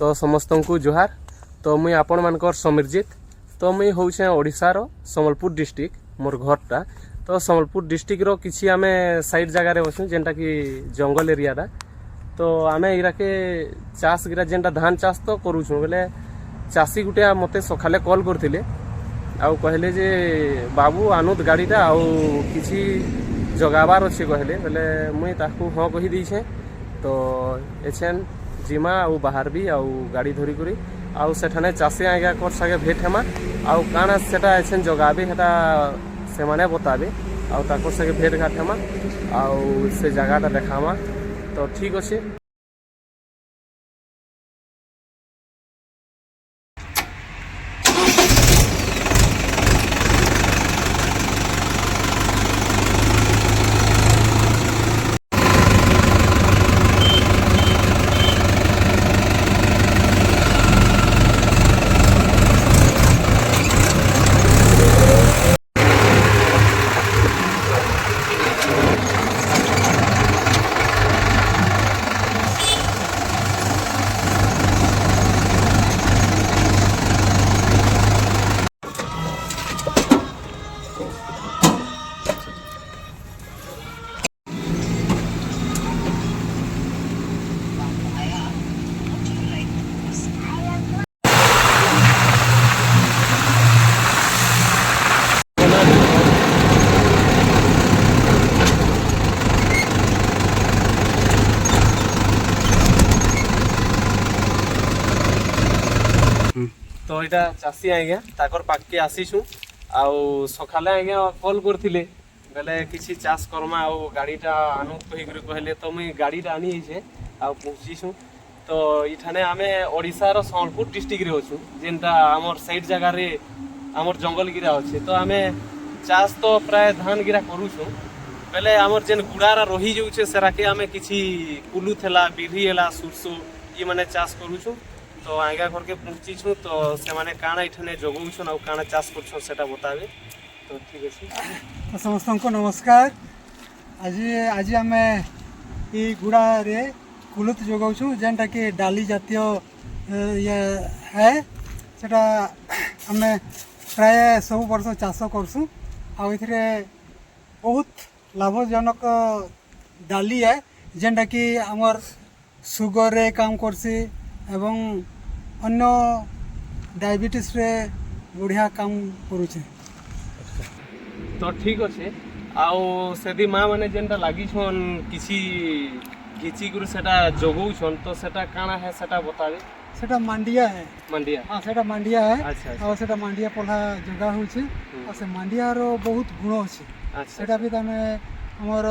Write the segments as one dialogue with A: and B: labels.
A: तो समस्त को जुहार। तो मुई आपण मानकर समीरजीत। तो मुई होउछे ओडिशार संबलपुर डिस्ट्रिक्ट मोर घरटा। तो संबलपुर डिस्ट्रिक्ट रो किछि आमे साइड जगह रे बसु जेंटा कि जंगल एरिया टा। तो आमे इरा के चाष गिरा जेंटा धान चाष तो करूछु बेले चाषी गुटे मते सखाले कॉल करथिले आउ कहले जे बाबू आनुद गाड़ीटा आउ किछि जगाबार अच्छे कहले बेले मुई ताकू हाँ कही दीछे। तो एछेन जिमा आउ बाहर भी आउ गाड़ी धरी करी आउ सेठाने चाषी आज्ञा कर सागे भेट हेमा आउ काना सेटा एछेन जगाबे हेटा से माने बताबे आउ ताको सागे भेट घाट हेमा आउ से जगहटा देखामा। तो ठीक अच्छे। तो यहाँ चाषी आज्ञा ताकर पाखे आसीछु आउ सकाले आज्ञा कॉल करथिले बेले किसी चाष करमा आउ गाड़ीटा आनु कही कहले। तो मुई गाड़ीटा आनी है आउ पहुँचीछु। तो इठाने आमे ओडिशार संबलपुर डिस्ट्रिक्ट रे अछु जेनटा आमर साइड जगह रे आमर जंगल गिरा अच्छे। तो आमे चाष तो प्राय धान गिरा करूछु बेले आमर जेन गुड़ारा रही जाउछे सेराके आमे किछि कुलू थेला बिरी हेला सुरसो ये माने चाष करूछु। तो आज्ञा घर के पहुँचीछु तो से माने काना इठाने जगौछन आ काना चाष करछन सेटा बताबे। तो ठीक अछि।
B: तो समस्त को नमस्कार। आज आमे ई गुड़ा रे कुलुत जगाउछु जेनटा कि डाली जातीय ये है सेटा आमे प्राय सब वर्ष चाष करसु आ इथरे बहुत लाभजनक डाली है जेनटा कि हमर सुगर रे काम करसी एवं अन्य डायबिटीज रे बढ़िया काम करूछे।
A: तो ठीक अच्छे। आउ सेदी माँ माने जेनटा लागी छन किसी घिची गुरु सेटा जगौछन तो सेटा काना है सेटा बताबे।
B: सेटा मांडिया है।
A: मांडिया
B: हाँ सेटा मांडिया है।
A: अच्छा
B: और सेटा मांडिया पढ़ा जगह होछे और से मांडिया रो बहुत गुण अछि।
A: अच्छा
B: सेटा भी ताने हमर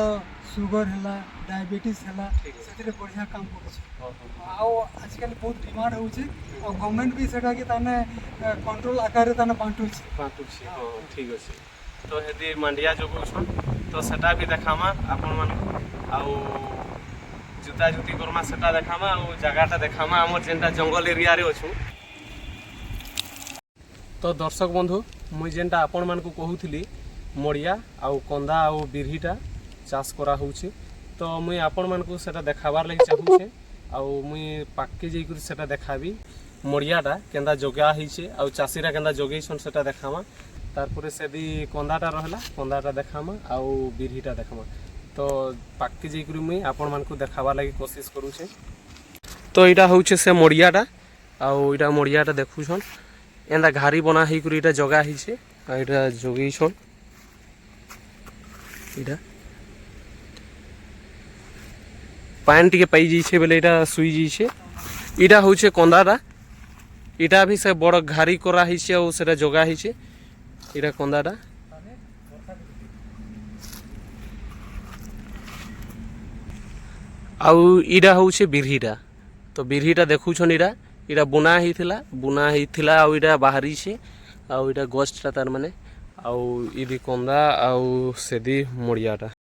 B: सुगर हैला डायबिटीज हैला सेतिर बढ़िया काम करूछे। आउ आजकल बहुत डिमांड होछे और गवर्नमेंट भी सेटा के ताने कंट्रोल आकार रे ताने बांटुछे।
A: हां ठीक अछि। तो हेदी मांडिया जगौछन तो सेटा भी देखामा आपन मन आउ जुता जुती करमा सेटा देखामा आउ जगहटा देखामा हमर जेनटा जंगल एरिया रे अछु। तो दर्शक बंधु मुई जेनटा आपन मन को कहूथिली मड़िया आउ कंदा आउ बिरहीटा चाष करा होउछे। तो मुई आपन मन को सेटा देखाबार लागि चाहूछे आउ मुई पाक्के जेई करी सेटा देखाबी मड़ियाटा केंदा जगह हिचे आउ चाषीरा केंदा जगैछन सेटा देखामा। तारपरे सेदी कंदाटा रहला कंदाटा देखामा आउ बिरहीटा देखामा। तो पाक्के जेई करी मुई आपन मन को देखाबार लागि कोशिश करूछे। तो इटा होउछे से मड़ियाटा आउ इटा मड़ियाटा देखुछन एंदा घारी बना ही करी इटा जगह हिचे आ इटा जगैछन इटा पानी टिके पाई जाइछे बेले इटा सुई जाइछे। इटा होउछे कंदाटा इटा भी से बड़ घारी करा हिचे और सेटा जगह हिचे इटा कंदाटा। आउ इटा होउछे बिरहीटा। तो बिरहीटा देखुछन इटा बुना हिथिला आउ इटा बाहरी छे आउ इटा गछटा तार माने आउ इदी कंदा आउ सेदी मड़ियाटा।